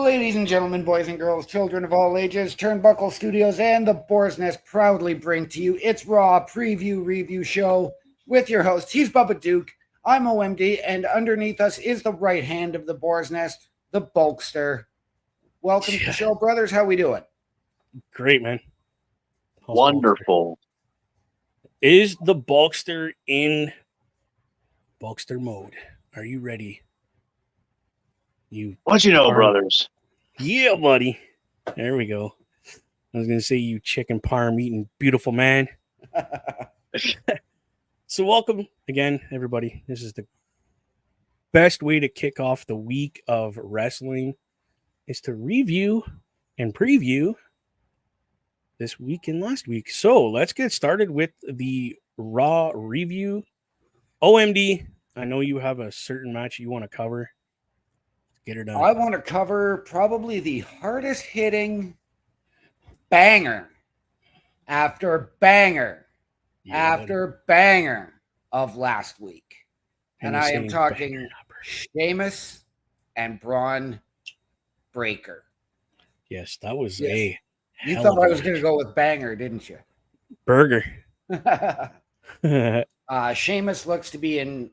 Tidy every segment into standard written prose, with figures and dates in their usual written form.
Ladies and gentlemen, boys and girls, children of all ages, Turnbuckle Studios and the Boars Nest proudly bring to you its Raw Preview Review Show with your host. He's Bubba Duke, I'm OMD, and underneath us is the right hand of the Boars Nest, the Bulkster. Welcome to the show, brothers. How we doing? Great, man. How's Wonderful. Bulkster? Is the Bulkster in Bulkster mode? Are you ready? What you know, brothers? Yeah, buddy. There we go. I was going to say, you chicken parm eating beautiful man. So welcome again, everybody. This is the best way to kick off the week of wrestling is to review and preview this week and last week. So let's get started with the Raw review. OMD, I know you have a certain match you want to cover. Get her done. I want to cover probably the hardest hitting banger after banger after banger of last week. And I am talking Sheamus and Braun Breaker. Yes, that was a You thought I was going to go with banger, didn't you? Burger. Sheamus looks to be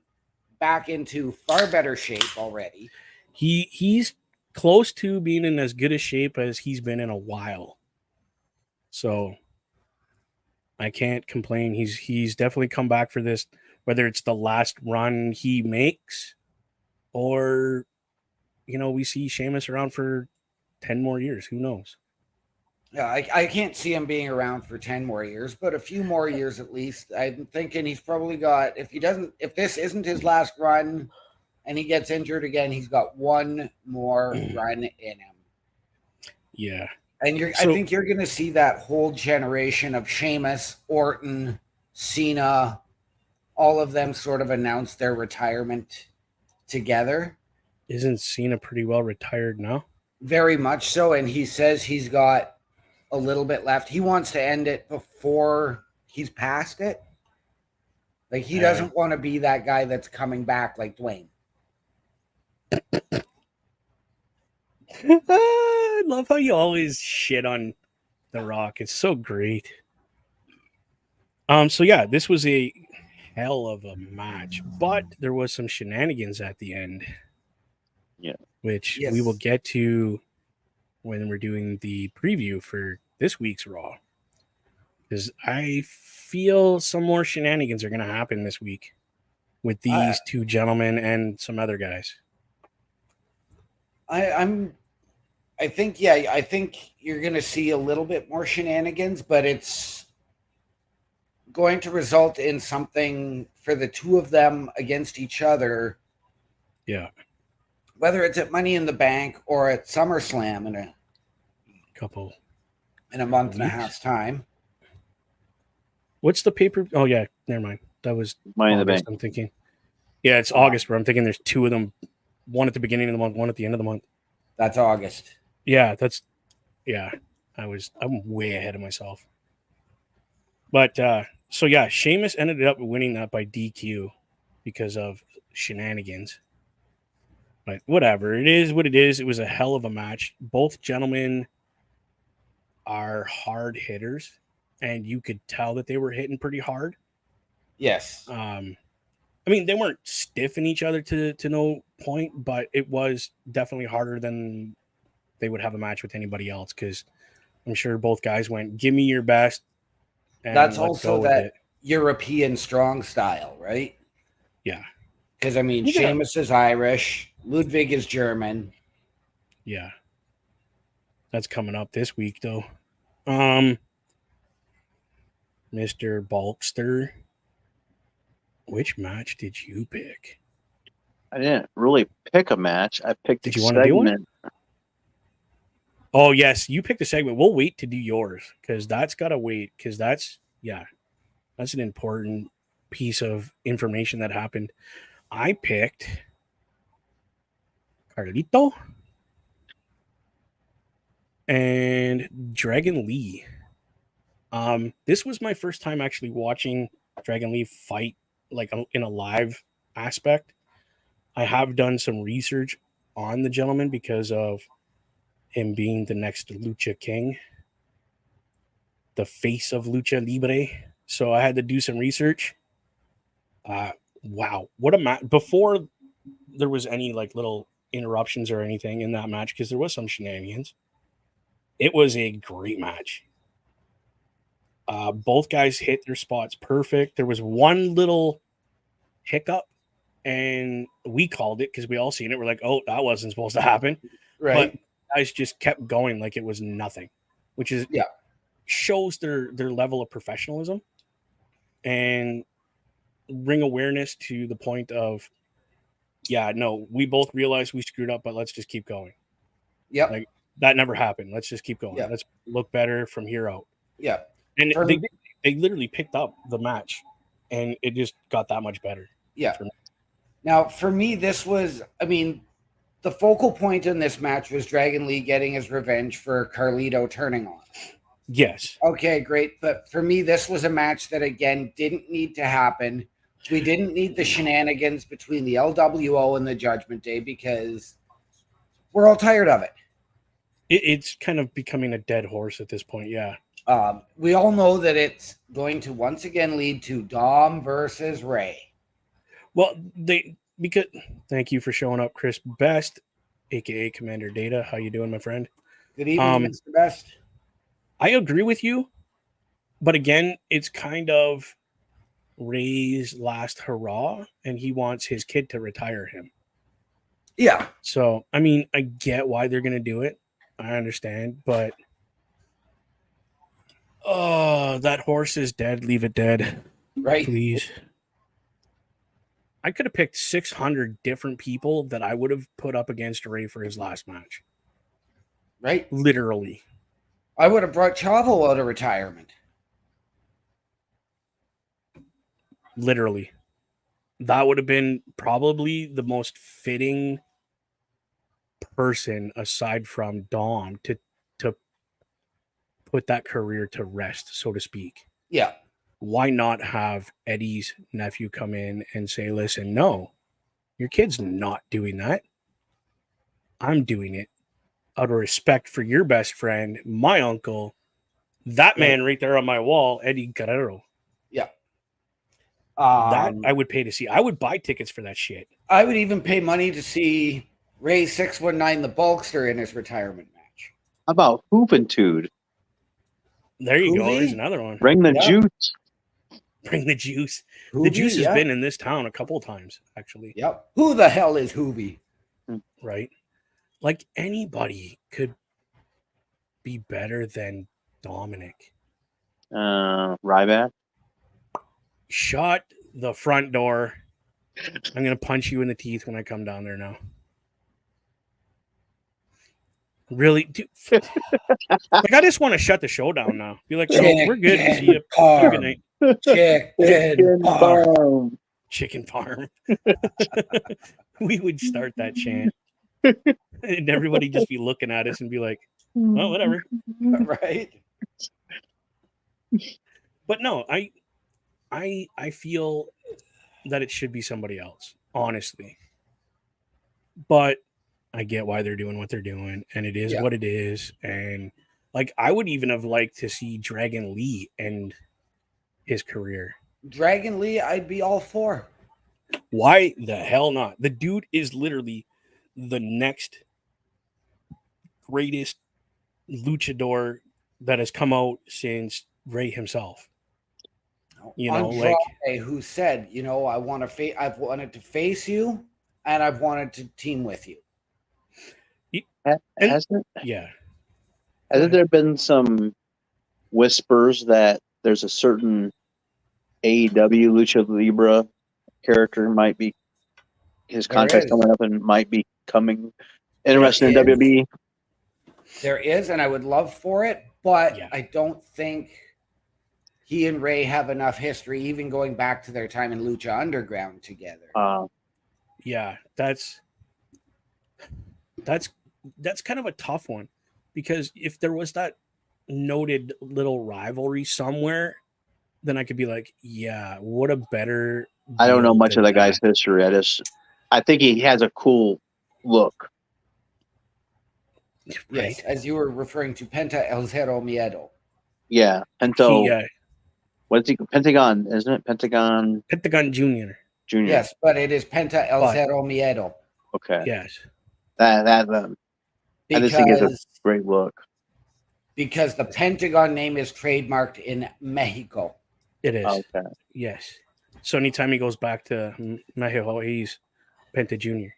back into far better shape already. He's close to being in as good a shape as he's been in a while. So I can't complain. He's definitely come back for this, whether it's the last run he makes or, we see Sheamus around for 10 more years. Who knows? Yeah, I can't see him being around for 10 more years, but a few more years at least. I'm thinking he's probably got, if this isn't his last run and he gets injured again, he's got one more run in him. Yeah. And I think you're going to see that whole generation of Sheamus, Orton, Cena, all of them sort of announce their retirement together. Isn't Cena pretty well retired now? Very much so, and he says he's got a little bit left. He wants to end it before he's past it. Like, he doesn't want to be that guy that's coming back like Dwayne. I love how you always shit on The Rock. It's so great. So yeah, this was a hell of a match, but there was some shenanigans at the end. Yeah. Which we will get to when we're doing the preview for this week's Raw. Because I feel some more shenanigans are going to happen this week with these two gentlemen and some other guys. I think you're going to see a little bit more shenanigans, but it's going to result in something for the two of them against each other. Yeah. Whether it's at Money in the Bank or at SummerSlam in a month and a half's time. What's the paper? Oh yeah, never mind. That was Money in the Bank. I'm thinking. Yeah, it's August, but I'm thinking there's two of them. One at the beginning of the month, one at the end of the month. That's August. Yeah, I'm way ahead of myself. But so yeah, Sheamus ended up winning that by DQ because of shenanigans. But whatever, it is what it is. It was a hell of a match. Both gentlemen are hard hitters, and you could tell that they were hitting pretty hard. Yes. I mean, they weren't stiffing each other to no point, but it was definitely harder than they would have a match with anybody else, because I'm sure both guys went, give me your best. And that's also that European strong style, right? Yeah. Because, I mean, Sheamus is Irish. Ludwig is German. Yeah. That's coming up this week, though. Mr. Bulkster, which match did you pick? I didn't really pick a match. I picked a segment. Oh, yes. You picked a segment. We'll wait to do yours, because that's got to wait, because that's an important piece of information that happened. I picked Carlito and Dragon Lee. This was my first time actually watching Dragon Lee fight like in a live aspect. I have done some research on the gentleman because of him being the next Lucha King, the face of Lucha Libre. So I had to do some research. Wow, what a match! Before there was any like little interruptions or anything in that match, because there was some shenanigans. It was a great match. Both guys hit their spots perfect. There was one little hiccup, and we called it because we all seen it. We're like, "Oh, that wasn't supposed to happen." Right. But guys just kept going like it was nothing, which is Yeah. shows their level of professionalism and bring awareness to the point of, yeah, no, we both realize we screwed up, but let's just keep going. Yep. Like that never happened. Let's just keep going. Yeah. Let's look better from here out. Yeah. And For me- they literally picked up the match, and it just got that much better. Yeah. For me. Now, for me, this was, I mean, the focal point in this match was Dragon Lee getting his revenge for Carlito turning on. Yes. Okay, great. But for me, this was a match that, again, didn't need to happen. We didn't need the shenanigans between the LWO and the Judgment Day because we're all tired of it. It's kind of becoming a dead horse at this point. Yeah. We all know that it's going to once again lead to Dom versus Ray. Well, thank you for showing up, Chris Best, aka Commander Data. How you doing, my friend? Good evening, Mr. Best. I agree with you, but again, it's kind of Ray's last hurrah, and he wants his kid to retire him. Yeah. So, I mean, I get why they're going to do it. I understand, but that horse is dead. Leave it dead. Right. Please. I could have picked 600 different people that I would have put up against Ray for his last match. Right. Literally. I would have brought Chavo out of retirement. Literally. That would have been probably the most fitting person aside from Dom to put that career to rest, so to speak. Yeah. Why not have Eddie's nephew come in and say, listen, no, your kid's not doing that. I'm doing it out of respect for your best friend, my uncle, that man right there on my wall, Eddie Guerrero. Yeah. That I would pay to see. I would buy tickets for that shit. I would even pay money to see Ray 619 the Bulkster in his retirement match. How about Hoovitude? There you go. Hoovy? There's another one. Bring the Yeah. juice. Bring the juice. The Hoovy, juice has yeah. been in this town a couple of times, actually. Yep. Who the hell is Hoovy? Right? Like anybody could be better than Dominic. Ryback. Shut the front door. I'm going to punch you in the teeth when I come down there now. Really? Dude, like, I just want to shut the show down now. Be like, no, we're good. See you. Have a good night. Chicken farm. Chicken farm. We would start that chant. And everybody just be looking at us and be like, well, whatever. Right? But no, I feel that it should be somebody else, honestly. But I get why they're doing what they're doing, and it is what it is. And like, I would even have liked to see Dragon Lee end his career. Dragon Lee, I'd be all for. Why the hell not? The dude is literally the next greatest luchador that has come out since Ray himself. You know, Andrade, like, who said, you know, I've wanted to face you, and I've wanted to team with you. Hasn't yeah. Hasn't there been some whispers that there's a certain AEW Lucha Libre character might be his contract coming up and might be coming interested in WWE? There is, and I would love for it, but Yeah. I don't think he and Ray have enough history, even going back to their time in Lucha Underground together. Yeah, that's kind of a tough one, because if there was that noted little rivalry somewhere, then I could be like, yeah, what a better. I don't know deal much of than that guy's that. history. I think he has a cool look. Yes, as you were referring to Penta El Zero Miedo. Yeah, Pento. What's he? Pentagon, isn't it? Pentagon Junior. Yes, but it is Penta El Zero Miedo. Okay. Yes. I just think it's a great look. Because the Pentagon name is trademarked in Mexico. It is. Okay. Yes. So anytime he goes back to Mexico, he's Penta Junior.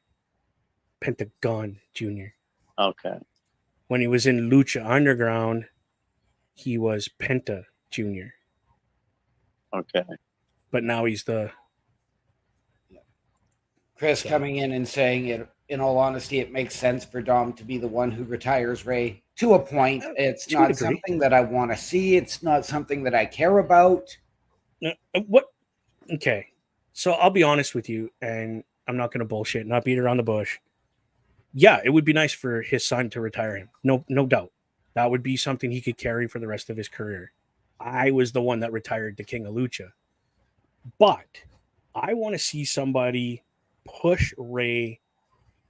Pentagon Junior. Okay. When he was in Lucha Underground, he was Penta Junior. Okay. But now he's the... Chris coming in and saying it, in all honesty, it makes sense for Dom to be the one who retires Ray to a point. It's not something that I want to see. It's not something that I care about. What? Okay. So I'll be honest with you, and I'm not going to bullshit, not beat around the bush. Yeah, it would be nice for his son to retire him. No doubt. That would be something he could carry for the rest of his career. I was the one that retired the King of Lucha. But I want to see somebody push Ray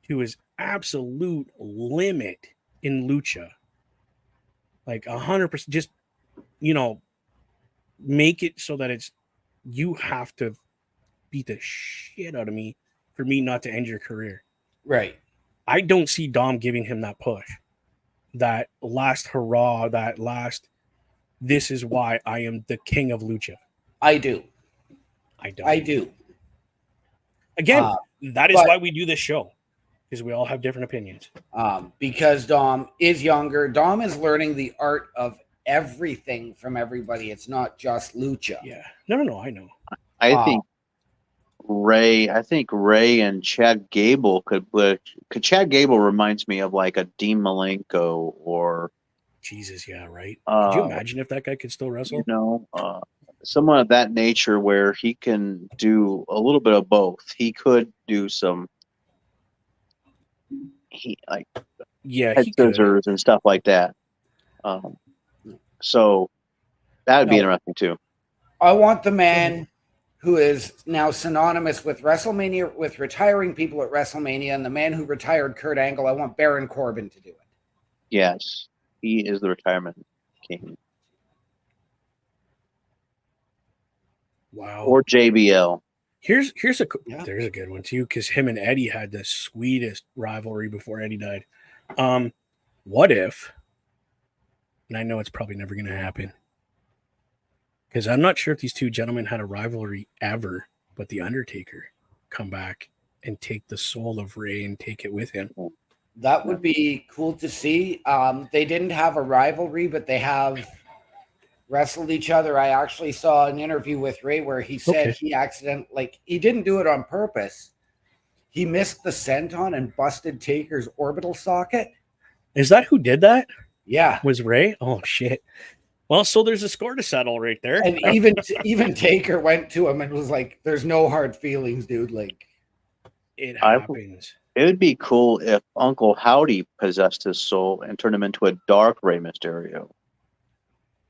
to his absolute limit in Lucha. Like 100%. Just, make it so that it's, you have to beat the shit out of me for me not to end your career. Right. I don't see Dom giving him that push, that last hurrah, that last, this is why I am the king of Lucha. I do. I don't. I do. Again, that is why we do this show, because we all have different opinions. Because Dom is younger. Dom is learning the art of everything from everybody. It's not just Lucha. Yeah. No, I know. I think Ray and Chad Gable could Chad Gable reminds me of like a Dean Malenko or Jesus, yeah, right. Could you imagine if that guy could still wrestle? Someone of that nature where he can do a little bit of both. He could do some head scissors and stuff like that. So that would be interesting too. I want the man who is now synonymous with WrestleMania, with retiring people at WrestleMania, and the man who retired Kurt Angle. I want Baron Corbin to do it. Yes, he is the retirement king. Wow. Or JBL. There's a good one too, because him and Eddie had the sweetest rivalry before Eddie died. What if, and I know it's probably never going to happen, because I'm not sure if these two gentlemen had a rivalry ever, but the Undertaker come back and take the soul of Ray and take it with him. That would be cool to see. They didn't have a rivalry, but they have wrestled each other. I actually saw an interview with Ray where he said he he didn't do it on purpose. He missed the senton and busted Taker's orbital socket. Is that who did that? Yeah. Was Ray? Oh, shit. Well, so there's a score to settle right there. And even Taker went to him and was like, there's no hard feelings, dude. Like, it happens. It would be cool if Uncle Howdy possessed his soul and turned him into a dark Rey Mysterio.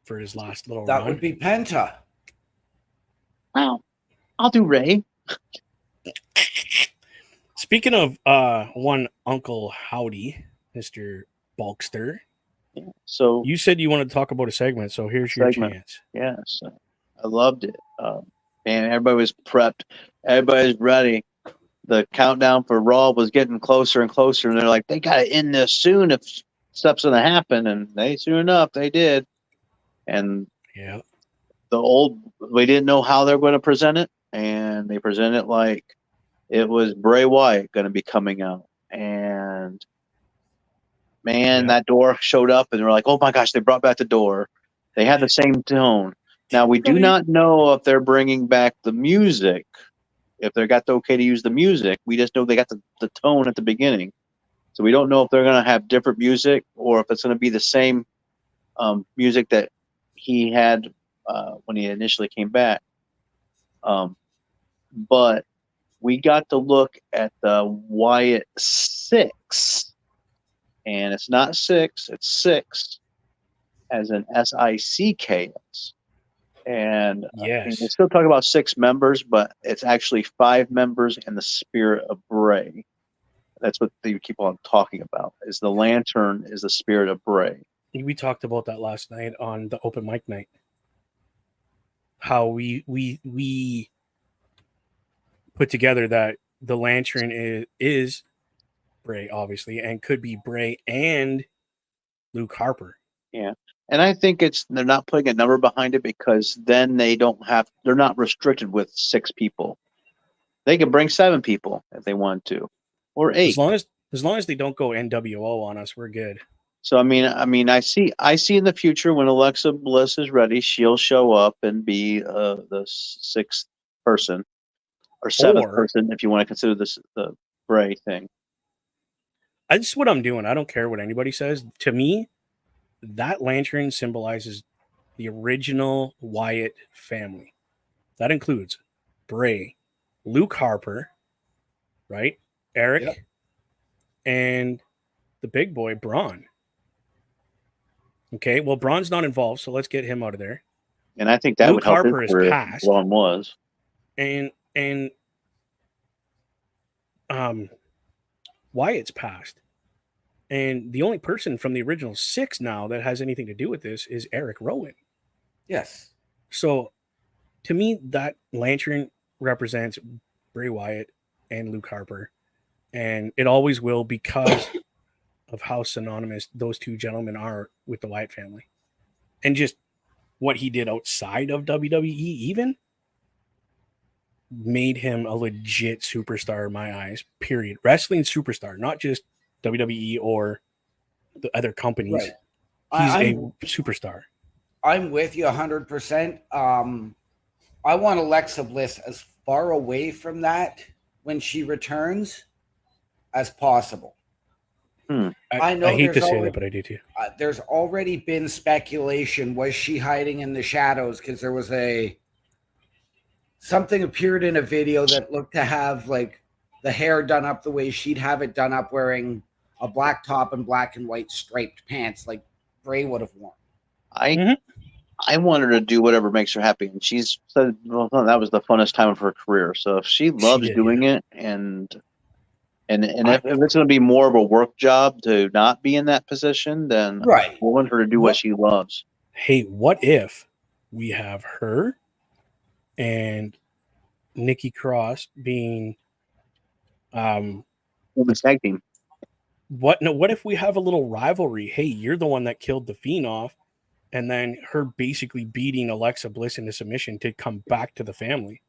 For his last little run. That would be Penta. Wow. I'll do Ray. Speaking of one Uncle Howdy, Mr. Bulkster. Yeah, so you said you wanted to talk about a segment, so here's your chance. Yes. I loved it. Man, everybody was prepped. Everybody's ready. The countdown for Raw was getting closer and closer, and they're like, they got to end this soon if stuff's going to happen. And soon enough, they did. And we didn't know how they're going to present it, and they presented it like it was Bray Wyatt going to be coming out. And man, that door showed up, and they were like, oh my gosh, they brought back the door. They had the same tone. Now, we do not know if they're bringing back the music, if they got the okay to use the music. We just know they got the tone at the beginning. So we don't know if they're going to have different music or if it's going to be the same music that he had when he initially came back. But we got to look at the Wyatt 6. And it's not 6, it's 6 as in SICKS. And we're still talking about 6 members, but it's actually 5 members in the spirit of Bray. That's what they keep on talking about. Is the lantern is the spirit of Bray. We talked about that last night on the open mic night. How we put together that the lantern is Bray, obviously, and could be Bray and Luke Harper. Yeah. And I think they're not putting a number behind it because then they're not restricted with 6 people. They can bring 7 people if they want to, or 8. As long as they don't go NWO on us, we're good. So I mean, I see in the future when Alexa Bliss is ready, she'll show up and be the 6th person or 7th person if you want to consider this the Bray thing. That's what I'm doing. I don't care what anybody says. To me, that lantern symbolizes the original Wyatt family. That includes Bray, Luke Harper, right? Eric, Yep. and the big boy, Braun. Okay, well, Braun's not involved, so let's get him out of there. And I think that Luke would help Harper his is career. passed. Braun was. And Wyatt's passed. And the only person from the original 6 now that has anything to do with this is Eric Rowan. Yes. So to me, that lantern represents Bray Wyatt and Luke Harper. And it always will because of how synonymous those 2 gentlemen are with the Wyatt family. And just what he did outside of WWE even made him a legit superstar in my eyes, period. Wrestling superstar, not just WWE or the other companies. Right. He's a superstar. I'm with you 100%. I want Alexa Bliss as far away from that when she returns as possible. I know I hate to say that, but I do too. There's already been speculation. Was she hiding in the shadows? Because there was something appeared in a video that looked to have like the hair done up the way she'd have it done up, wearing a black top and black and white striped pants like Bray would have worn. I want her to do whatever makes her happy, and she's said, well, that was the funnest time of her career. So if she loves doing it, and if it's going to be more of a work job to not be in that position, then I want her to do what she loves. Hey, what if we have her and Nikki Cross being women's tag team? What if we have a little rivalry? Hey, you're the one that killed the Fiend off, and then her basically beating Alexa Bliss into submission to come back to the family.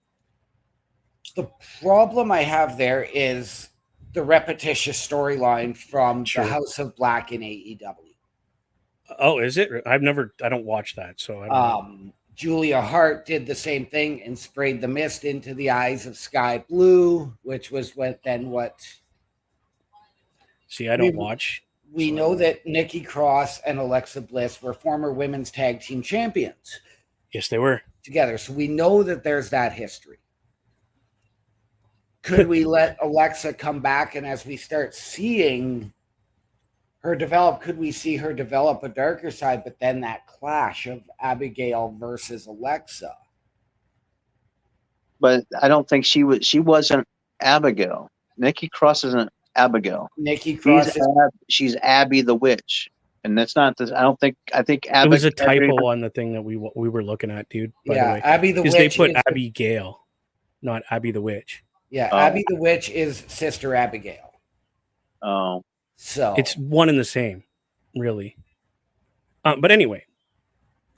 The problem I have there is the repetitious storyline from the House of Black in AEW. Oh, is it? I don't watch that, so I don't know. Julia Hart did the same thing and sprayed the mist into the eyes of Sky Blue, which was what. See, I don't watch. We know that Nikki Cross and Alexa Bliss were former women's tag team champions. Yes, they were. Together. So we know that there's that history. Could we let Alexa come back, and as we start seeing her develop, could we see her develop a darker side, but then that clash of Abigail versus Alexa? But I don't think she wasn't Abigail. Nikki Cross isn't Abigail. Nikki Cross she's Abby the Witch. And that's not this. I think it was a typo on the thing that we were looking at, dude. By the way, Abby the Witch. They put Abigail, not Abby the Witch. Yeah, Abby the Witch is Sister Abigail. Oh, so it's one and the same, really. But anyway,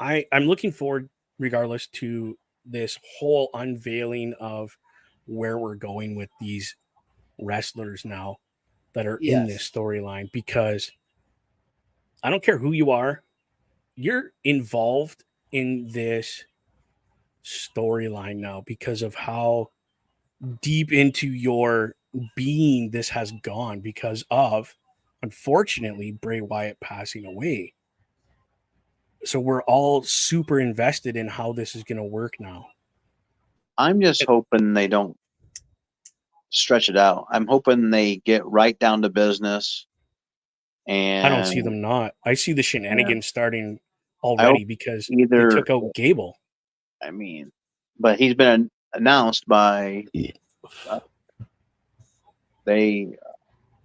I'm looking forward, regardless, to this whole unveiling of where we're going with these wrestlers now that are in this storyline, because I don't care who you are, you're involved in this storyline now because of how deep into your being this has gone, because of, unfortunately, Bray Wyatt passing away. So we're all super invested in how this is going to work now. I'm just hoping they don't stretch it out. I'm hoping they get right down to business. And I don't see them not. I see the shenanigans starting already because they took out Gable. I mean, but he's been announced by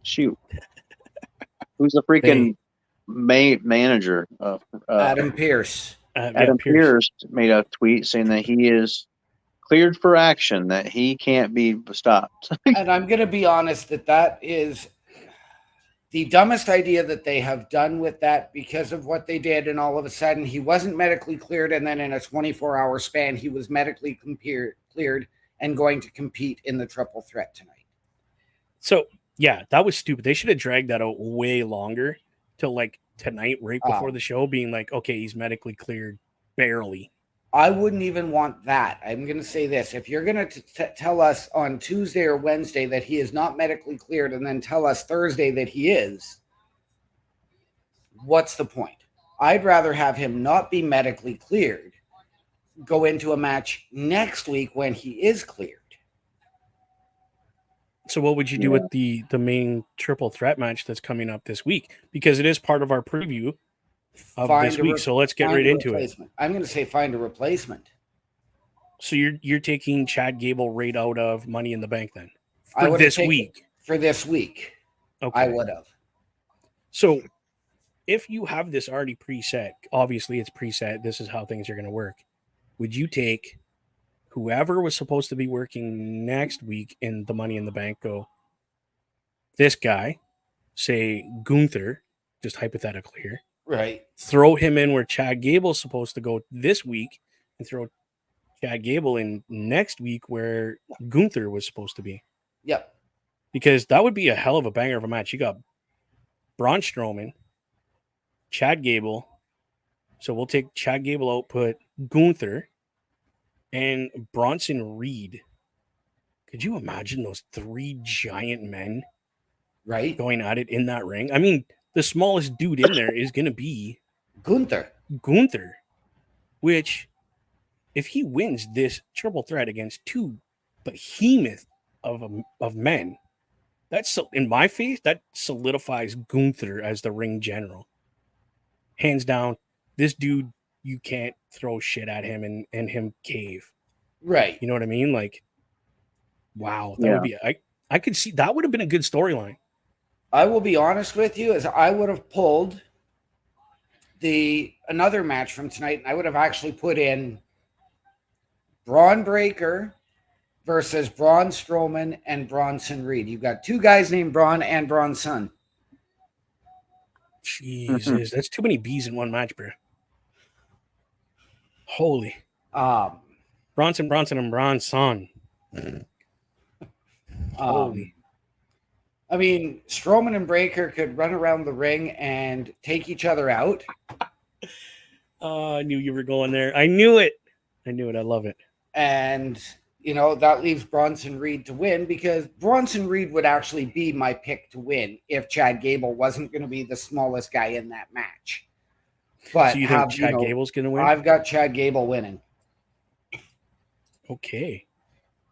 Shoot. Who's the freaking manager? Adam Pearce. Adam Pearce made a tweet saying that he is cleared for action, that he can't be stopped. And I'm going to be honest that is the dumbest idea that they have done with that because of what they did. And all of a sudden, he wasn't medically cleared. And then in a 24-hour span, he was medically cleared and going to compete in the triple threat tonight. So, yeah, that was stupid. They should have dragged that out way longer till like tonight, right before the show, being like, okay, he's medically cleared, barely. I wouldn't even want that. I'm going to say this. If you're going to tell us on Tuesday or Wednesday that he is not medically cleared and then tell us Thursday that he is, what's the point? I'd rather have him not be medically cleared, go into a match next week when he is cleared. So what would you do with the main triple threat match that's coming up this week? Because it is part of our preview of this week. So let's get right into it. I'm going to say find a replacement. So you're taking Chad Gable right out of Money in the Bank then for this week? For this week, okay. I would have. So if you have this already preset, obviously it's preset. This is how things are going to work. Would you take whoever was supposed to be working next week in the Money in the Bank, go, this guy, say Gunther, just hypothetically here. Right. Throw him in where Chad Gable's supposed to go this week and throw Chad Gable in next week where Gunther was supposed to be. Yep. Because that would be a hell of a banger of a match. You got Braun Strowman, Chad Gable. So we'll take Chad Gable out, put Gunther, and Bronson Reed. Could you imagine those three giant men going at it in that ring? I mean, the smallest dude in there is going to be Gunther, which if he wins this triple threat against two behemoth of men, that's, in my face, that solidifies Gunther as the ring general. Hands down, this dude, you can't throw shit at him and him cave. Right. You know what I mean? Like, wow. That would be, I could see, that would have been a good storyline. I will be honest with you, as I would have pulled another match from tonight, and I would have actually put in Braun Breaker versus Braun Strowman and Bronson Reed. You've got two guys named Braun and Bronson. Jesus, that's too many B's in one match, bro. Holy. Bronson, and Bronson. Holy. I mean, Strowman and Breaker could run around the ring and take each other out. I knew you were going there. I knew it. I love it. And, you know, that leaves Bronson Reed to win, because Bronson Reed would actually be my pick to win if Chad Gable wasn't going to be the smallest guy in that match. But so you think Chad Gable's going to win? I've got Chad Gable winning. Okay.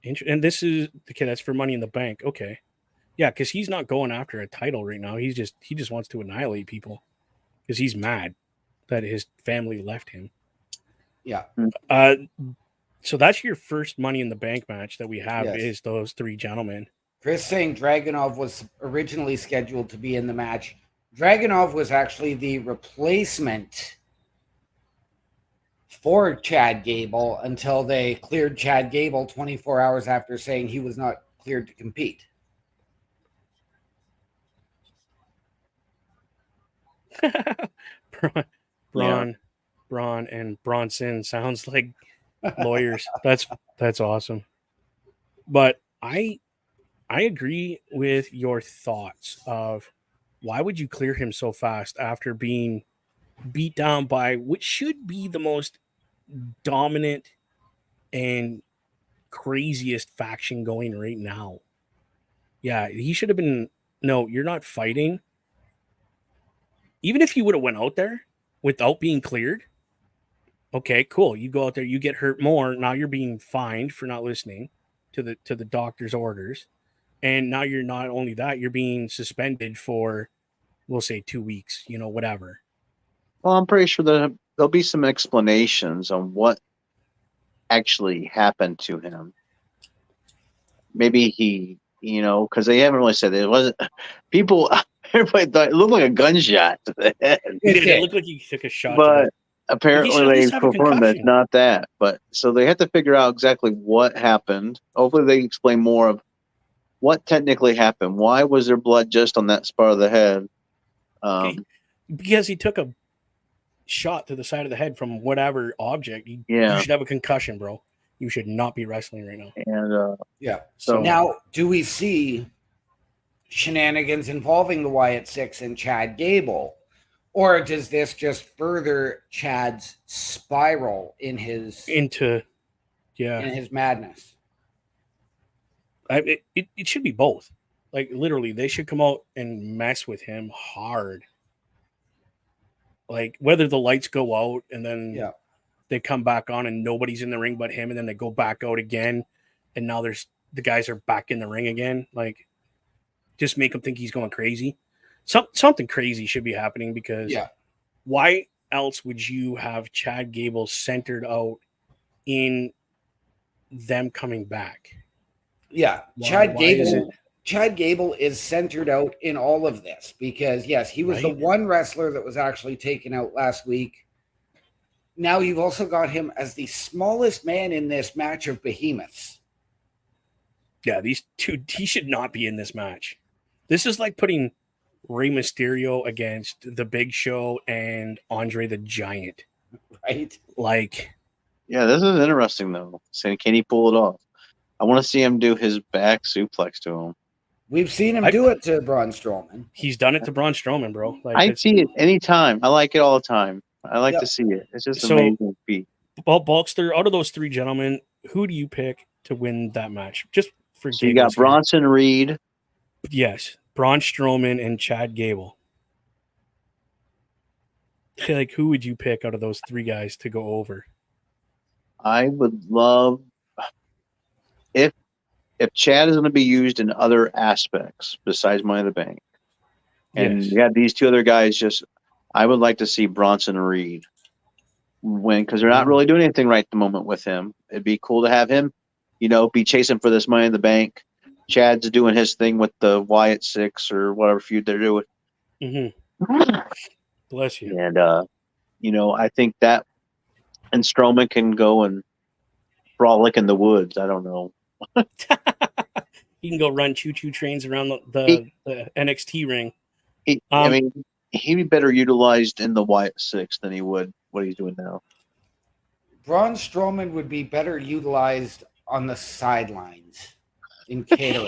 And this is, okay, that's for Money in the Bank. Okay. Yeah, because he's not going after a title right now. He just wants to annihilate people because he's mad that his family left him. Yeah. So that's your first Money in the Bank match that we have, is those three gentlemen. Chris saying Dragunov was originally scheduled to be in the match. Dragunov was actually the replacement for Chad Gable until they cleared Chad Gable 24 hours after saying he was not cleared to compete. Braun and Bronson sounds like lawyers. That's awesome. But I agree with your thoughts of why would you clear him so fast after being beat down by what should be the most dominant and craziest faction going right now. Yeah, he should have been, no, you're not fighting. Even if you would have went out there without being cleared, okay, cool. You go out there, you get hurt more. Now you're being fined for not listening to the doctor's orders. And now you're not only that, you're being suspended for, we'll say 2 weeks, whatever. Well, I'm pretty sure that there'll be some explanations on what actually happened to him. Maybe he because they haven't really said it. It wasn't people. Everybody thought it looked like a gunshot to the head, It looked like he took a shot. but apparently should at they least have a confirmed that it's concussion. not that. But so they have to figure out exactly what happened. Hopefully, they explain more of what technically happened. Why was there blood just on that spot of the head? Because he took a shot to the side of the head from whatever object. You should have a concussion, bro. You should not be wrestling right now. And So now, do we see shenanigans involving the Wyatt Six and Chad Gable, or does this just further Chad's spiral in his madness? It should be both. Like literally, they should come out and mess with him hard. Like whether the lights go out and then they come back on and nobody's in the ring but him, and then they go back out again, and now the guys are back in the ring again. Like, just make him think he's going crazy. Something crazy should be happening, because why else would you have Chad Gable centered out in them coming back? Yeah, Chad Gable is centered out in all of this because, yes, he was the one wrestler that was actually taken out last week. Now you've also got him as the smallest man in this match of behemoths. Yeah, these two, he should not be in this match. This is like putting Rey Mysterio against The Big Show and Andre the Giant. Right? Like, yeah, this is interesting, though. Saying, can he pull it off? I want to see him do his back suplex to him. We've seen him do it to Braun Strowman. He's done it to Braun Strowman, bro. Like, I see it anytime. I like it all the time. I like to see it. It's just amazing feat. Well, Bulkster, out of those three gentlemen, who do you pick to win that match? Just for so you got Bronson Reed. Yes, Braun Strowman and Chad Gable. Like, who would you pick out of those three guys to go over? I would love if Chad is going to be used in other aspects besides Money in the Bank, and you have these two other guys. I would like to see Bronson Reed win, because they're not really doing anything right at the moment with him. It'd be cool to have him, be chasing for this Money in the Bank. Chad's doing his thing with the Wyatt Six or whatever feud they're doing. Mm-hmm. Bless you. And I think that, and Strowman can go and frolic in the woods. I don't know. He can go run choo-choo trains around the NXT ring. He'd be better utilized in the Wyatt Six than he would what he's doing now. Braun Strowman would be better utilized on the sidelines in catering,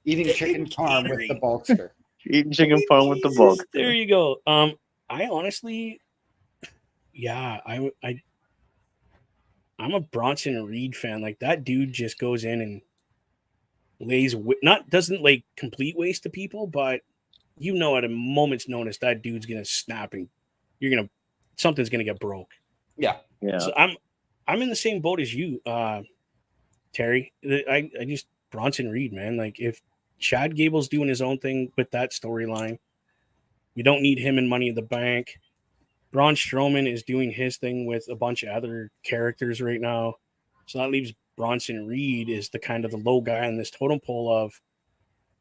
eating chicken parm with the Bulkster. Eating chicken parm with the Bulkster. There you go. I honestly, I'm a Bronson Reed fan. Like, that dude just goes in and doesn't like complete waste to people, but at a moment's notice that dude's gonna snap and something's gonna get broke. Yeah. So I'm in the same boat as you, Terry. I just Bronson Reed, man. Like, if Chad Gable's doing his own thing with that storyline, you don't need him in Money in the Bank. Braun Strowman is doing his thing with a bunch of other characters right now, so that leaves Bronson Reed is the kind of the low guy on this totem pole of,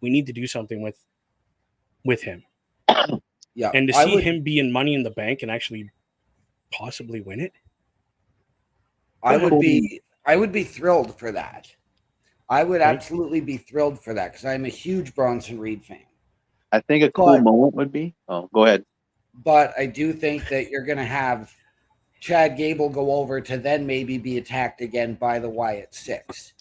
we need to do something with him. Yeah. And to see him be in Money in the Bank and actually possibly win it, I would be thrilled for that. I would absolutely be thrilled for that, because I'm a huge Bronson Reed fan. I think a cool moment would be. Oh, go ahead. But I do think that you're going to have Chad Gable go over to then maybe be attacked again by the Wyatt Six.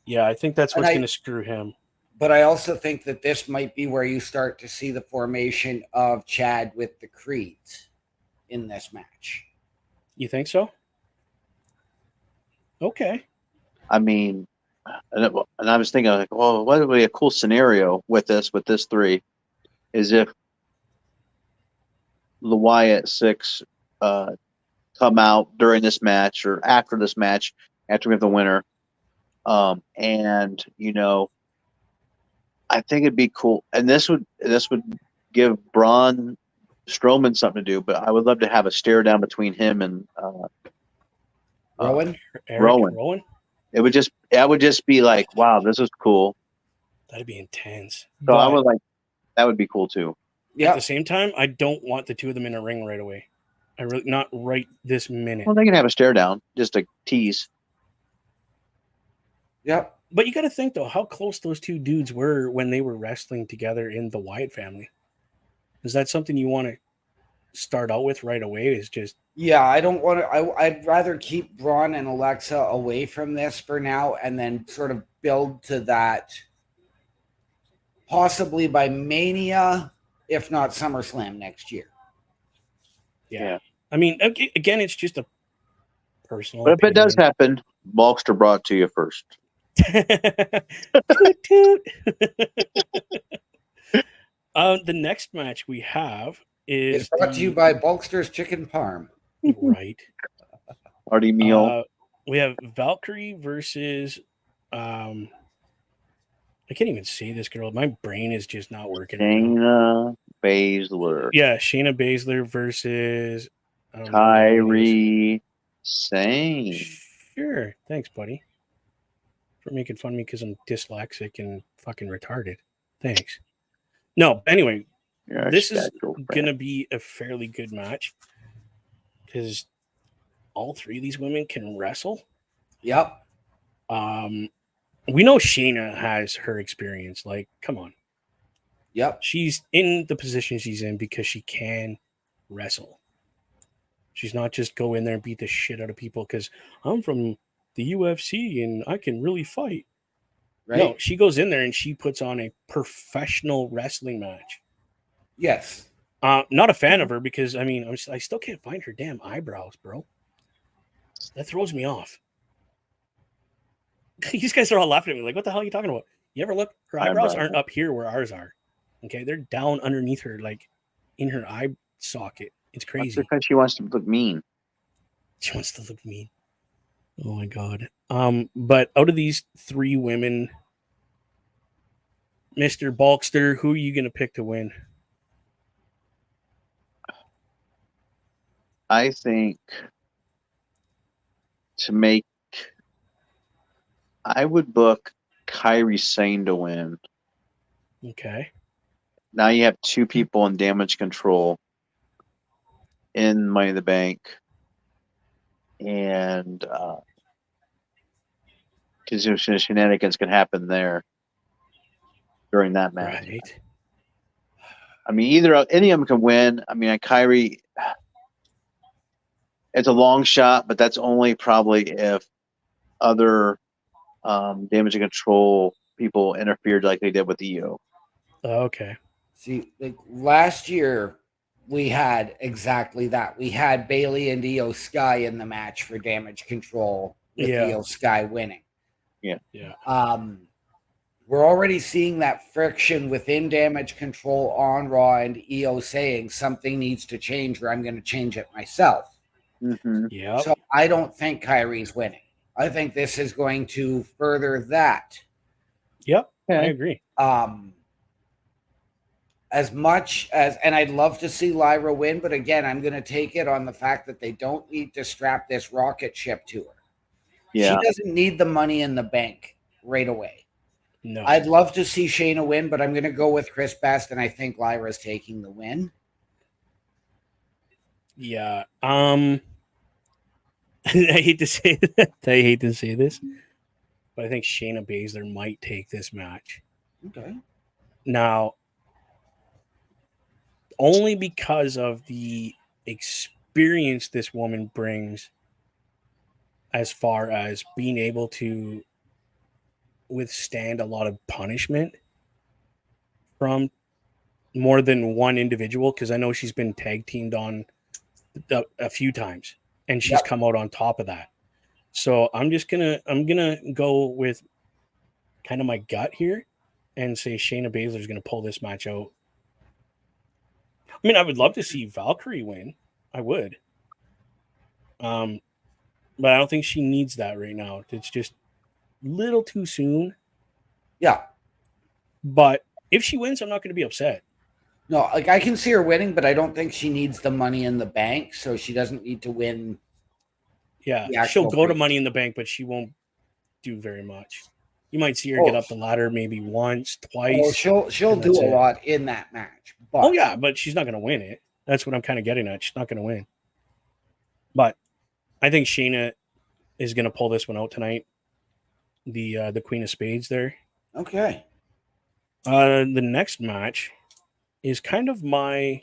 Yeah, I think that's what's going to screw him. But I also think that this might be where you start to see the formation of Chad with the Creeds in this match. You think so? Okay. I mean, and I was thinking, like, well, what would be a cool scenario with this three is if the Wyatt Six come out during this match or after this match, after we have the winner. And I think it'd be cool. And this would give Braun Strowman something to do, but I would love to have a stare down between him and Rowan. Rowan. It would just be like, wow, this is cool. That'd be intense. So I But would like that would be cool too. at the same time, I don't want the two of them in a ring right away. I really not right this minute. Well, they can have a stare down, just a tease. Yep. But you got to think though, how close those two dudes were when they were wrestling together in the Wyatt family. Is that something you want to start out with right away? Is just Yeah, I don't want to. I'd rather keep Braun and Alexa away from this for now, and then sort of build to that. Possibly by Mania, if not SummerSlam next year. yeah. I mean, again, it's just a personal. But if it does happen, Bulkster brought it to you first. toot, toot. The next match we have is It's brought to you by Bulkster's Chicken Parm. Right. Party meal. We have Valkyrie versus I can't even say this girl. My brain is just not working. Shayna Baszler. Yeah, Shayna Baszler versus Kairi Sane. Sure. Thanks, buddy. For making fun of me because I'm dyslexic and fucking retarded. Thanks. No, anyway, this is going to be a fairly good match because all three of these women can wrestle. Yep. We know Shayna has her experience. Like, come on. Yep. She's in the position she's in because she can wrestle. She's not just go in there and beat the shit out of people because I'm from the UFC and I can really fight. Right? No, she goes in there and she puts on a professional wrestling match. Yes. Not a fan of her because, I mean, I still can't find her damn eyebrows, bro. That throws me off. These guys are all laughing at me like, what the hell are you talking about? You ever look? Her eyebrows aren't up here where ours are. Okay, they're down underneath her, like in her eye socket. It's crazy. That's because she wants to look mean. She wants to look mean. Oh my god. But out of these three women, Mr. Bulkster, who are you gonna pick to win? I think I would book Kairi Sane to win. Okay. Now you have two people in Damage Control in Money in the Bank. And because shenanigans can happen there during that match. Right. I mean, any of them can win. I mean, Kairi, it's a long shot, but that's only probably if other Damage Control people interfered like they did with EO. Okay. See, like last year we had exactly that. We had Bayley and Io Sky in the match for Damage Control with Io Sky winning. Yeah. We're already seeing that friction within Damage Control on Raw and Io saying something needs to change or I'm going to change it myself. Mm-hmm. Yeah. So I don't think Kairi's winning. I think this is going to further that. Yep. Okay. I agree. As much as, and I'd love to see Lyra win, but again, I'm going to take it on the fact that they don't need to strap this rocket ship to her. Yeah. She doesn't need the money in the bank right away. No. I'd love to see Shayna win, but I'm going to go with Chris Best, and I think Lyra's taking the win. Yeah. I hate to say that. I hate to say this, but I think Shayna Baszler might take this match. Okay. Now, only because of the experience this woman brings as far as being able to withstand a lot of punishment from more than one individual, because I know she's been tag teamed on a few times and she's come out on top of that. So I'm gonna go with kind of my gut here and say Shayna Baszler is gonna pull this match out. I mean, I would love to see Valkyrie win. I would. But I don't think she needs that right now. It's just a little too soon. Yeah. But if she wins, I'm not going to be upset. No, like I can see her winning, but I don't think she needs the money in the bank, so she doesn't need to win. Yeah, she'll go to Money in the Bank, but she won't do very much. You might see her get up the ladder maybe once, twice. She'll and do that's a it. lot in that match. But Oh yeah, but she's not going to win it. That's what I'm kind of getting at. She's not going to win. But I think Shayna is going to pull this one out tonight. The Queen of Spades there. okay. The next match is kind of my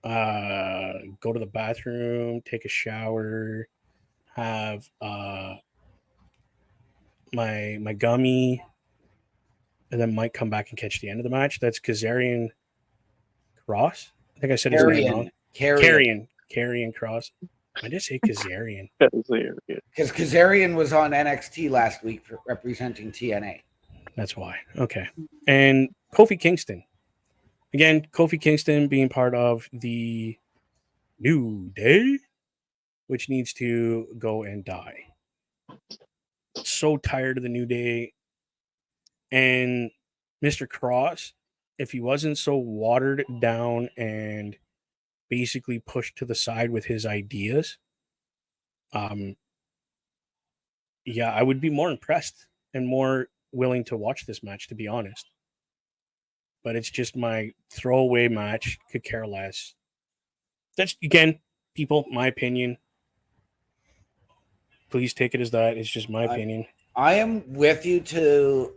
go to the bathroom, take a shower, have my gummy, and then might come back and catch the end of the match. That's Kazarian Cross. I think I said his name wrong. Carrion Cross. I did say Kazarian. Because Kazarian was on NXT last week representing TNA. That's why. Okay. And Kofi Kingston. Again, Kofi Kingston being part of the New Day, which needs to go and die. So tired of the New Day. And Mr. Cross, if he wasn't so watered down and basically pushed to the side with his ideas, yeah, I would be more impressed and more willing to watch this match, to be honest. But it's just my throwaway match. Could care less. That's, again, people, my opinion. Please take it as that. It's just my opinion. I am with you to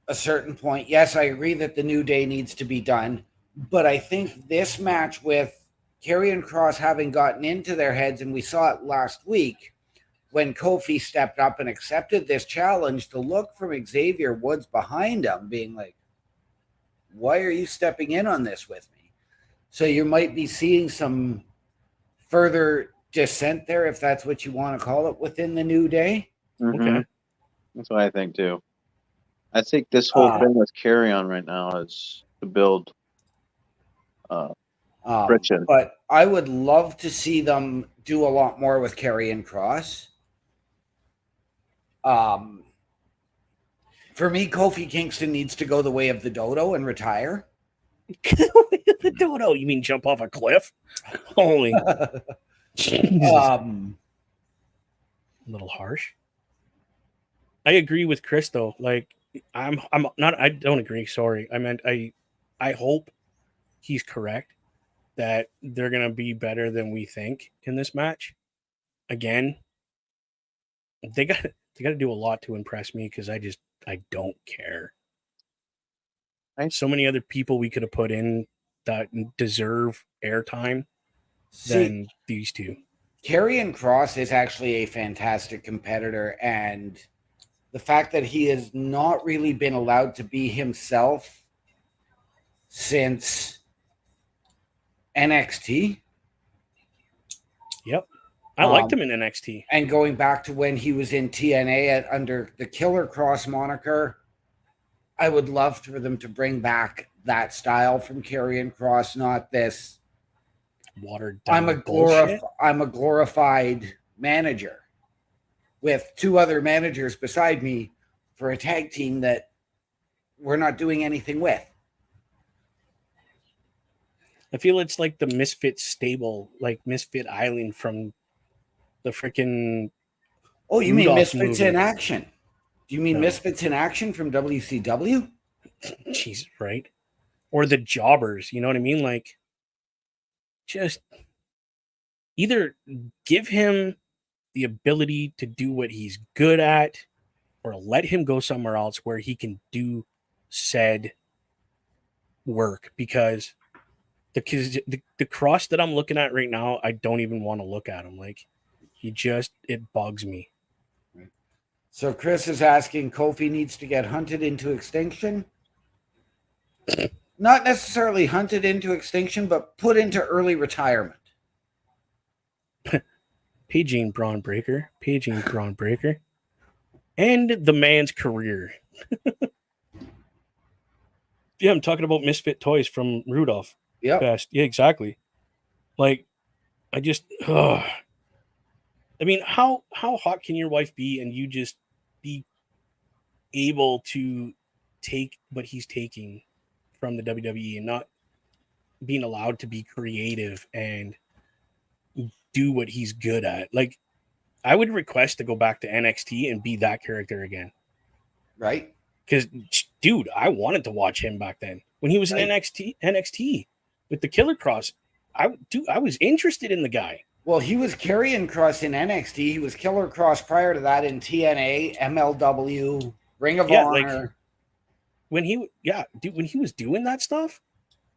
a certain point. Yes, I agree that the New Day needs to be done. But I think this match with Karrion Kross having gotten into their heads, and we saw it last week when Kofi stepped up and accepted this challenge, the look from Xavier Woods behind him being like, why are you stepping in on this with me? So you might be seeing some further descent there, if that's what you want to call it, within the New Day. Mm-hmm. Okay. That's what I think too. I think this whole thing with Carry On right now is to build friction. But I would love to see them do a lot more with Karrion Kross. For me, Kofi Kingston needs to go the way of the dodo and retire. The dodo? You mean jump off a cliff? Holy. Jesus. A little harsh. I agree with Chris though. Like I'm not. I don't agree. Sorry. I meant I hope he's correct that they're gonna be better than we think in this match. Again, they got to do a lot to impress me because I don't care. So many other people we could have put in that deserve airtime than these two. Karrion Kross is actually a fantastic competitor, and the fact that he has not really been allowed to be himself since NXT. Yep. I liked him in NXT. And going back to when he was in TNA under the Killer Kross moniker, I would love for them to bring back that style from Karrion Kross, not this watered down I'm a glorified manager with two other managers beside me for a tag team that we're not doing anything with. I feel it's like the Misfit stable, like Misfit Island from the freaking. Oh, you mean Misfits in Action? Do you mean Misfits in Action from WCW? Jesus, right? Or the Jobbers, you know what I mean? Like, just either give him the ability to do what he's good at, or let him go somewhere else where he can do said work. Because the Cross that I'm looking at right now, I don't even want to look at him. Like, it bugs me. So Chris is asking, Kofi needs to get hunted into extinction? Not necessarily hunted into extinction, but put into early retirement. Paging Braun Breaker. And the man's career. Yeah, I'm talking about Misfit Toys from Rudolph. Yeah. Best. Yeah, exactly. Like, I just, I mean, how hot can your wife be and you just be able to take what he's taking from the WWE and not being allowed to be creative and do what he's good at? Like, I would request to go back to NXT and be that character again. Right? Because, dude, I wanted to watch him back then when he was in NXT with the Killer Cross. I was interested in the guy. Well, he was Karrion Kross in NXT. He was Killer Kross prior to that in TNA, MLW, Ring of Honor. Like when he was doing that stuff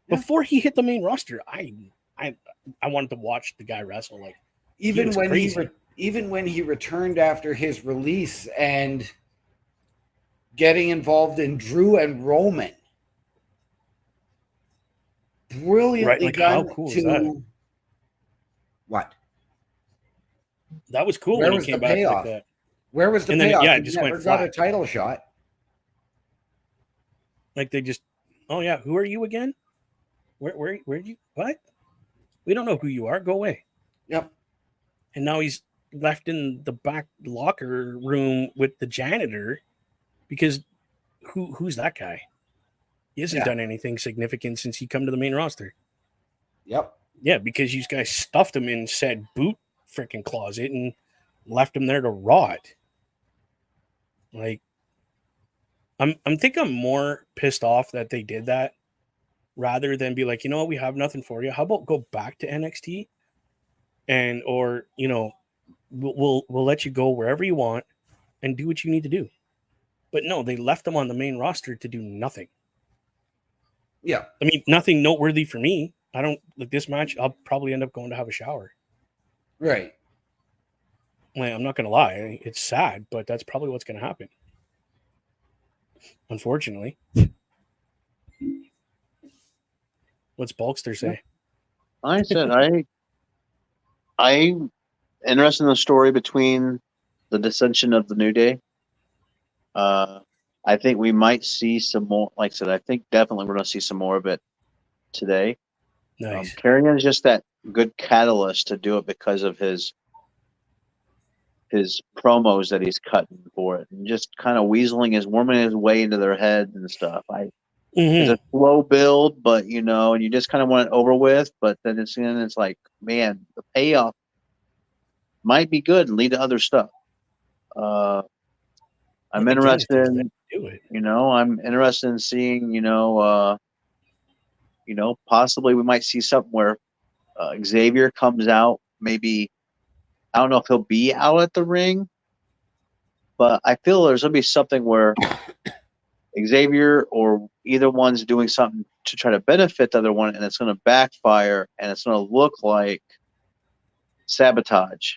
before he hit the main roster, I wanted to watch the guy wrestle. Like even when he returned after his release and getting involved in Drew and Roman. Brilliantly like, done. How cool is that? What? That was cool. Where when was he came the back payoff? like that. Where was the And then, payoff? yeah, it He just never went got flat. a title shot. Like they just, oh yeah, who are you again? Where you? What? We don't know who you are. Go away. Yep. And now he's left in the back locker room with the janitor because who's that guy? He hasn't done anything significant since he come to the main roster. Yep. Yeah, because you guys stuffed him in said boot freaking closet and left him there to rot. Like, I'm more pissed off that they did that rather than be like, you know what, we have nothing for you. How about go back to NXT and or we'll let you go wherever you want and do what you need to do. But no, they left him on the main roster to do nothing. Yeah. I mean, nothing noteworthy for me. I don't like this match. I'll probably end up going to have a shower. Right. Like, I'm not going to lie. It's sad, but that's probably what's going to happen. Unfortunately. What's Bulkster say? I said I'm interested in the story between the dissension of the New Day. I think we might see some more. Like I said, I think definitely we're going to see some more of it today. Nice. Karrion is just that good catalyst to do it because of his promos that he's cutting for it, and just kind of worming his way into their head and stuff. It's a slow build, but and you just kind of want it over with. But then it's like, man, the payoff might be good and lead to other stuff. I'm interested in do it. I'm interested in seeing possibly we might see something where Xavier comes out. Maybe I don't know if he'll be out at the ring, but I feel there's gonna be something where Xavier or either one's doing something to try to benefit the other one, and it's going to backfire, and it's going to look like sabotage.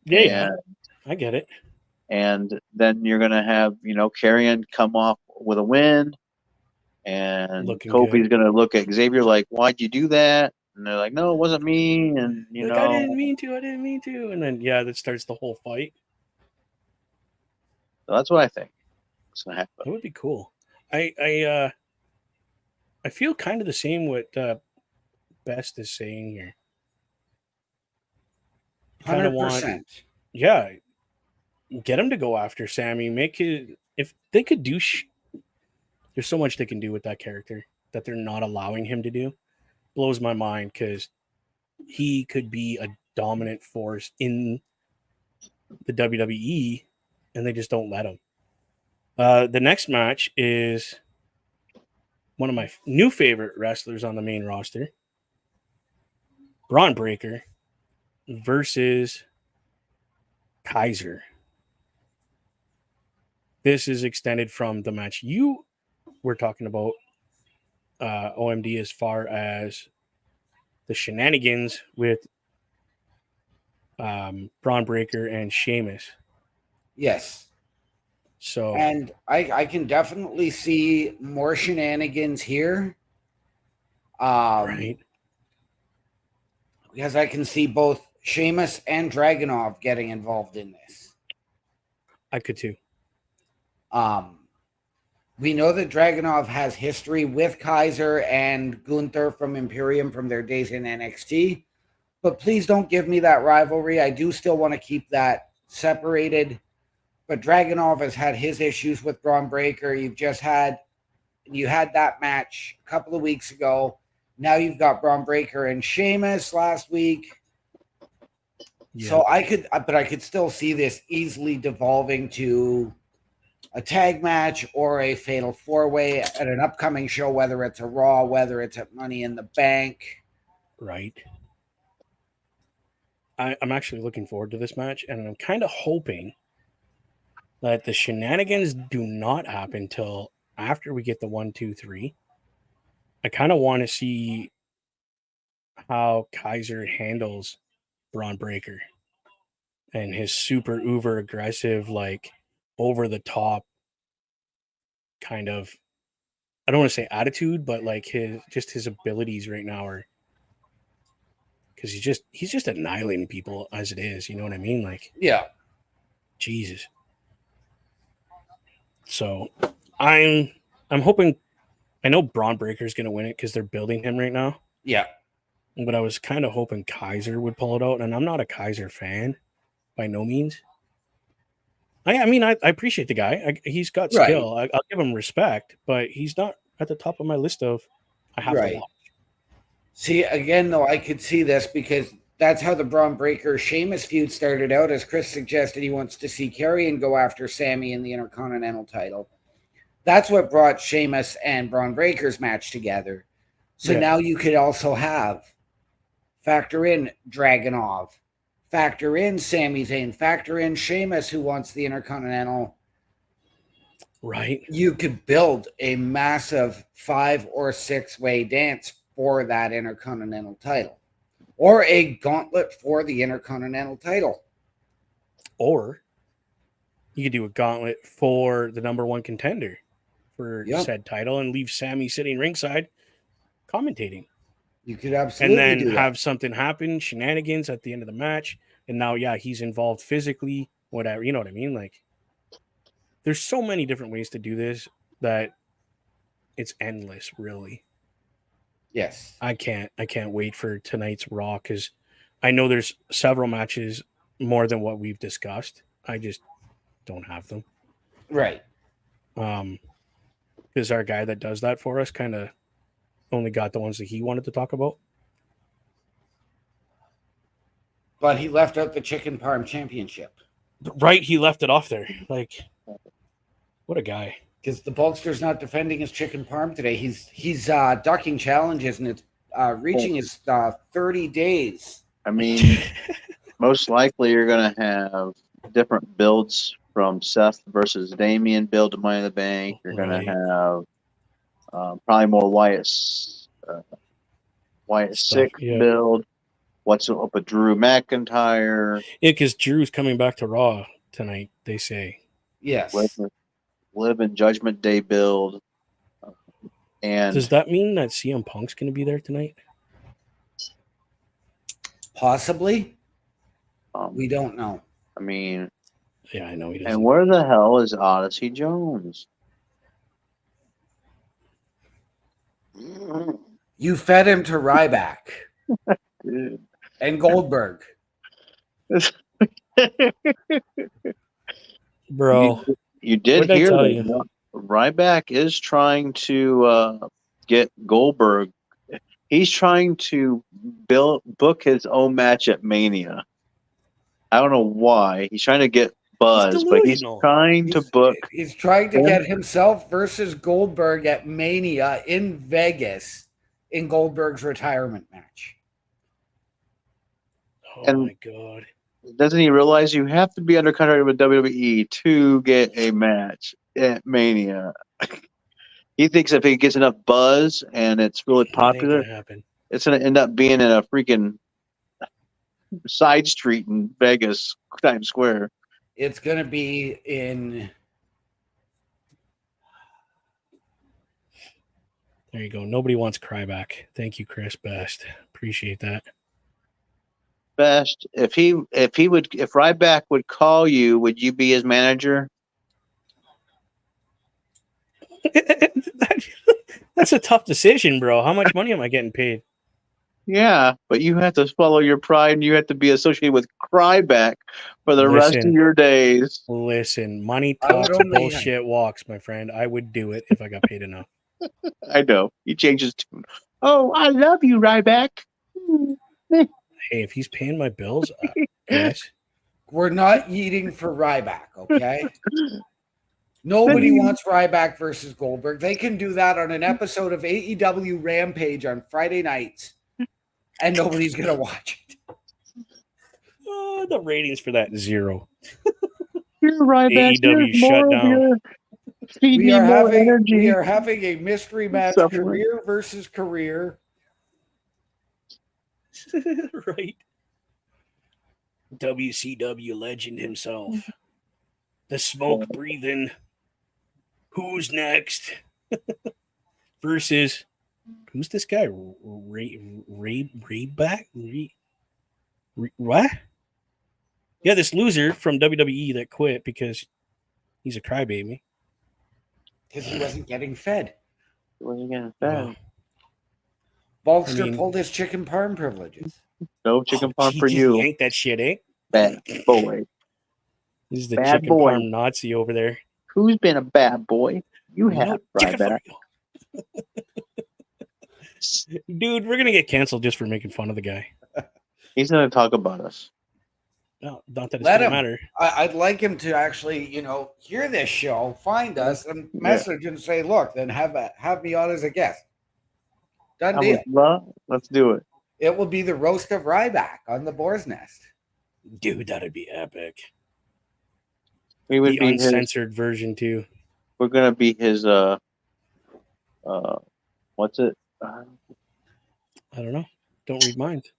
Yeah, I get it. And then you're going to have Karrion come off with a win, and Kofi's going to look at Xavier like, "Why'd you do that?" And they're like, "No, it wasn't me." And I didn't mean to. And then that starts the whole fight. So that's what I think. Gonna happen. That would be cool. I feel kind of the same what Best is saying here. 100%. Yeah, get him to go after Sammy. Make it if they could do. There's so much they can do with that character that they're not allowing him to do. Blows my mind because he could be a dominant force in the WWE, and they just don't let him. The next match is one of my new favorite wrestlers on the main roster, Braun Breaker versus Kaiser. This is extended from the match you were talking about, OMD, as far as the shenanigans with Braun Breaker and Sheamus. Yes. So, and I can definitely see more shenanigans here. Right. Because I can see both Sheamus and Dragunov getting involved in this. I could too. We know that Dragunov has history with Kaiser and Gunther from Imperium from their days in NXT. But please don't give me that rivalry. I do still want to keep that separated. But Dragunov has had his issues with Braun Breaker. You had that match a couple of weeks ago. Now you've got Braun Breaker and Sheamus last week. So I could still see this easily devolving to a tag match or a fatal 4-way at an upcoming show, whether it's a Raw, whether it's at Money in the Bank. Right. I'm actually looking forward to this match, and I'm kind of hoping that the shenanigans do not happen till after we get the 1, 2, 3. I kind of want to see how Kaiser handles Braun Breaker and his super uber aggressive, like over the top kind of, I don't want to say attitude, but like his abilities right now are, because he's just annihilating people as it is. You know what I mean? Like, Yeah. Jesus. So I'm hoping, I know Braun Breaker is going to win it because they're building him right now. Yeah. But I was kind of hoping Kaiser would pull it out, and I'm not a Kaiser fan by no means. I mean, I appreciate the guy. He's got skill. I'll give him respect, but he's not at the top of my list of I have to watch. See, again, though, I could see this because that's how the Braun Breaker Sheamus feud started out. As Chris suggested, he wants to see Karrion go after Sammy in the Intercontinental title. That's what brought Sheamus and Braun Breaker's match together. So now you could also factor in Dragunov, factor in Sami Zayn, factor in Sheamus, who wants the Intercontinental. Right. You could build a massive 5 or 6-way dance for that Intercontinental title, or a gauntlet for the Intercontinental title. Or you could do a gauntlet for the number 1 contender for said title and leave Sammy sitting ringside commentating. You could absolutely and then do have that. Something happen, shenanigans at the end of the match, and now he's involved physically, whatever. You know what I mean? Like, there's so many different ways to do this that it's endless, really. Yes. I can't wait for tonight's Raw because I know there's several matches more than what we've discussed. I just don't have them. Right. Because our guy that does that for us kind of only got the ones that he wanted to talk about. But he left out the Chicken Parm Championship. Right, he left it off there. Like, what a guy. Because the Bulkster's not defending his Chicken Parm today. He's ducking challenges, and it's reaching his 30 days. I mean, most likely you're going to have different builds from Seth versus Damian build to Money in the Bank. You're going to have probably more Wyatt 6 build. What's up with Drew McIntyre? Yeah, because Drew's coming back to Raw tonight, they say. Yes. Live in Judgment Day build. And does that mean that CM Punk's going to be there tonight? Possibly. We don't know. I mean, yeah, I know he doesn't. And where the hell is Odyssey Jones? You fed him to Ryback. Dude. And Goldberg. Bro. You did hear that Ryback is trying to get Goldberg. He's trying to book his own match at Mania. I don't know why. He's trying to get buzz, but he's trying to book. He's trying to get himself versus Goldberg at Mania in Vegas in Goldberg's retirement match. Oh my God. Doesn't he realize you have to be under contract with WWE to get a match at Mania? He thinks if he gets enough buzz and it's really popular, it's going to end up being in a freaking side street in Vegas, Times Square. It's going to be in... There you go. Nobody wants Cryback. Thank you, Chris. Best. Appreciate that. Best. If Ryback would call you, would you be his manager? That's a tough decision, bro. How much money am I getting paid? Yeah, but you have to follow your pride and you have to be associated with Cryback for the rest of your days. Listen, money talks, bullshit walks, my friend. I would do it if I got paid enough. I know. He changes tune. Oh, I love you, Ryback. Hey, if he's paying my bills, Yes. We're not eating for Ryback, okay? Nobody wants Ryback versus Goldberg. They can do that on an episode of AEW Rampage on Friday nights, and nobody's going to watch it. The ratings for that 0. Here, Ryback. AEW Here's more shut of down. your feed me more energy. We are having a mystery match, Somewhere. career versus career. Right. WCW legend himself. The smoke breathing. Who's next? Versus who's this guy? Rayback? What? Yeah, this loser from WWE that quit because he's a crybaby. Because he wasn't getting fed. Wasn't getting Wow. fed. Bulkster pulled his chicken parm privileges. No chicken parm he for just you. yanked that shit, eh? Bad boy. This is the Bad chicken boy. parm Nazi over there. Who's been a bad boy? You No have, chicken Ryback. for you. Dude, we're gonna get canceled just for making fun of the guy. He's going to talk about us. No, not that it's Let gonna him. matter. I'd like him to actually, hear this show, find us, and message and say, look, then have me on as a guest. Done I deal. would love. Let's do it. It will be the roast of Ryback on the Boar's Nest. Dude, that'd be epic. We would The be his. uncensored version too. We're going to be his. What's it? I don't know. Don't read minds.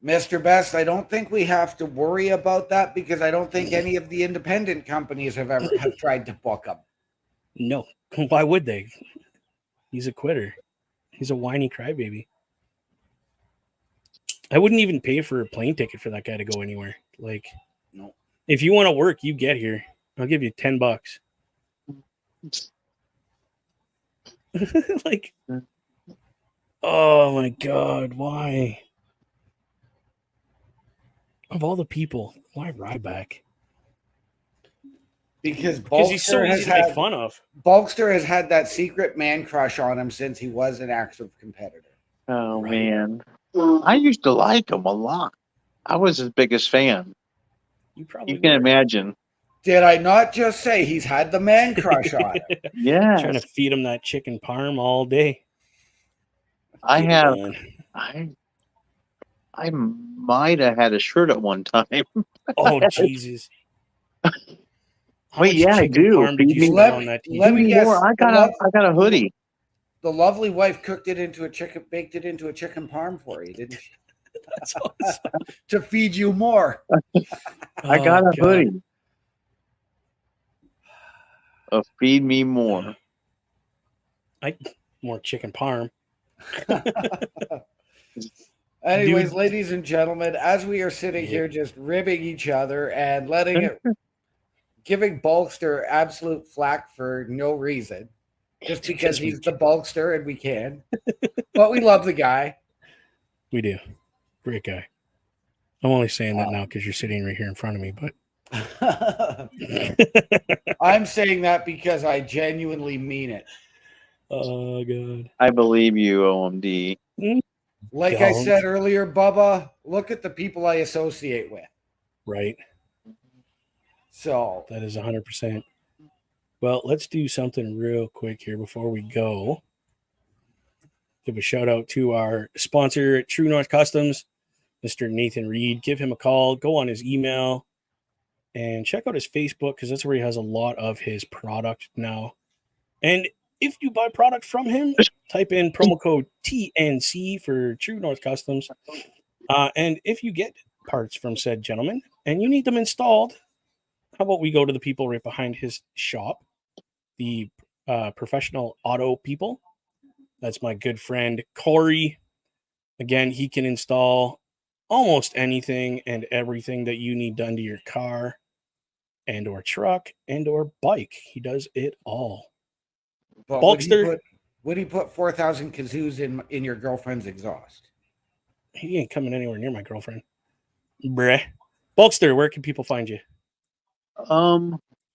Mr. Best, I don't think we have to worry about that because I don't think any of the independent companies have tried to book him. No. Why would they? He's a quitter. He's a whiny crybaby. I wouldn't even pay for a plane ticket for that guy to go anywhere. Like, no. If you want to work, you get here. I'll give you $10. Like, oh my God, why? Of all the people, why Ryback? Because he's so easy to make fun of. Bulkster has had that secret man crush on him since he was an active competitor. Oh, man. I used to like him a lot. I was his biggest fan. You can imagine. Did I not just say he's had the man crush on him? Yeah. Trying to feed him that chicken parm all day. I might have had a shirt at one time. Oh, Jesus. Wait, yeah, I do. Let me guess. I got a hoodie. The lovely wife baked it into a chicken parm for you, didn't she? That's awesome. To feed you more. I got a hoodie. Feed me more. More chicken parm. Anyways, ladies and gentlemen, as we are sitting here just ribbing each other and giving Bulkster absolute flack for no reason, just because he's the Bulkster and we can. But we love the guy. We do. Great guy. I'm only saying that now because you're sitting right here in front of me, but I'm saying that because I genuinely mean it. Oh, God. I believe you, OMD. Like I said earlier, Bubba, look at the people I associate with. Right. So that is 100%. Well, let's do something real quick here before we go. Give a shout out to our sponsor at True North Customs, Mr. Nathan Reed. Give him a call. Go on his email and check out his Facebook because that's where he has a lot of his product now. And if you buy product from him, type in promo code TNC for True North Customs. And if you get parts from said gentleman and you need them installed, how about we go to the people right behind his shop, the professional auto people. That's my good friend, Corey. Again, he can install almost anything and everything that you need done to your car and or truck and or bike. He does it all. But Bulkster, would he put 4,000 kazoos in your girlfriend's exhaust? He ain't coming anywhere near my girlfriend. Bruh. Bulkster, where can people find you?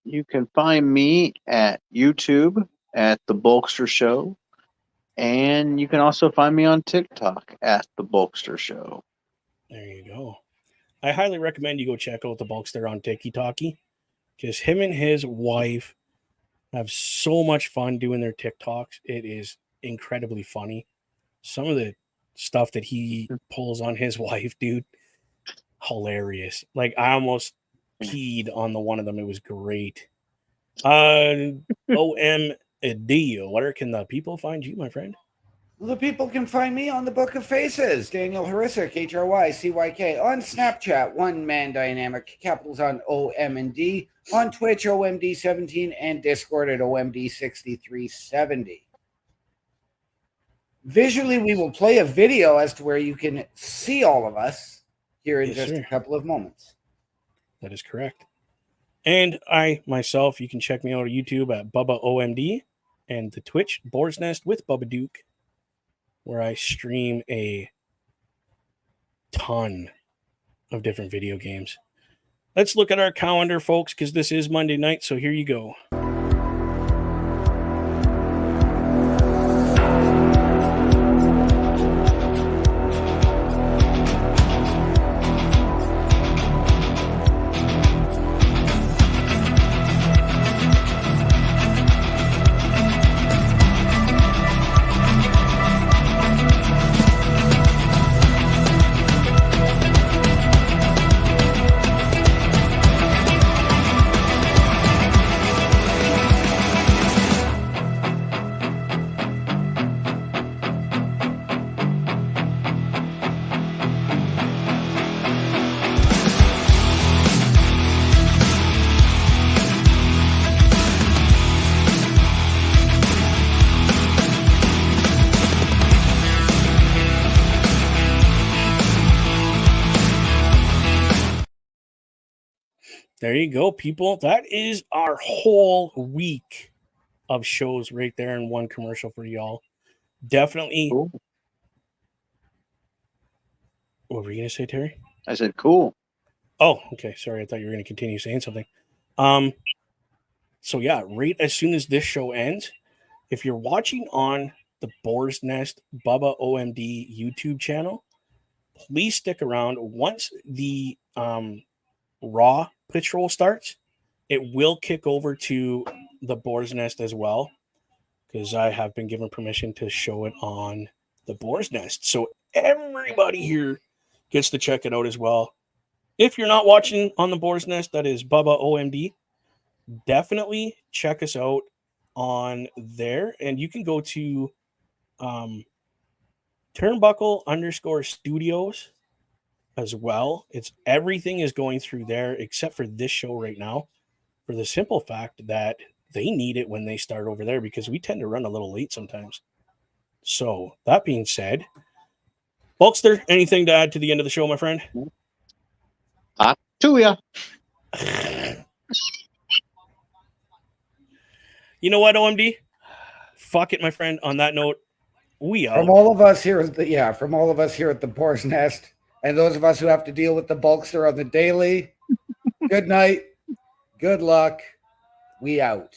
You can find me at YouTube at The Bulkster Show. And you can also find me on TikTok at The Bulkster Show. There you go. I highly recommend you go check out the Bulkster on TikTok, because him and his wife have so much fun doing their TikToks. It is incredibly funny. Some of the stuff that he pulls on his wife, dude, hilarious. Like, I almost peed on the one of them. It was great. OMD, where can the people find you, my friend? The people can find me on the Book of Faces, Daniel Hrycyk, HRYCYK, on Snapchat, One Man Dynamic, capitals on OM and D, on Twitch, OMD17, and Discord at OMD6370. Visually, we will play a video as to where you can see all of us here in just a couple of moments. That is correct. And I, myself, you can check me out on YouTube at Bubba OMD and the Twitch, Boars Nest with Bubba Duke, where I stream a ton of different video games. Let's look at our calendar, folks, because this is Monday night, so here you go. There you go, people. That is our whole week of shows right there in one commercial for y'all. Definitely. Cool. What were you going to say, Terry? I said, cool. Oh, okay. Sorry. I thought you were going to continue saying something. So yeah, right as soon as this show ends, if you're watching on the Boars Nest Bubba OMD YouTube channel, please stick around. Once the Raw patrol starts, it will kick over to the Boars Nest as well, because I have been given permission to show it on the Boars Nest. So everybody here gets to check it out as well. If you're not watching on the Boars Nest, that is Bubba OMD, definitely check us out on there. And you can go to Turnbuckle_studios as well. It's everything is going through there except for this show right now, for the simple fact that they need it when they start over there, because we tend to run a little late sometimes. So that being said, Bulkster, anything to add to the end of the show, my friend? To ya. You know what, OMD? Fuck it, my friend. On that note, we out. From all of us here at the Boars Nest, and those of us who have to deal with the Bulkster on the daily, good night, good luck, we out.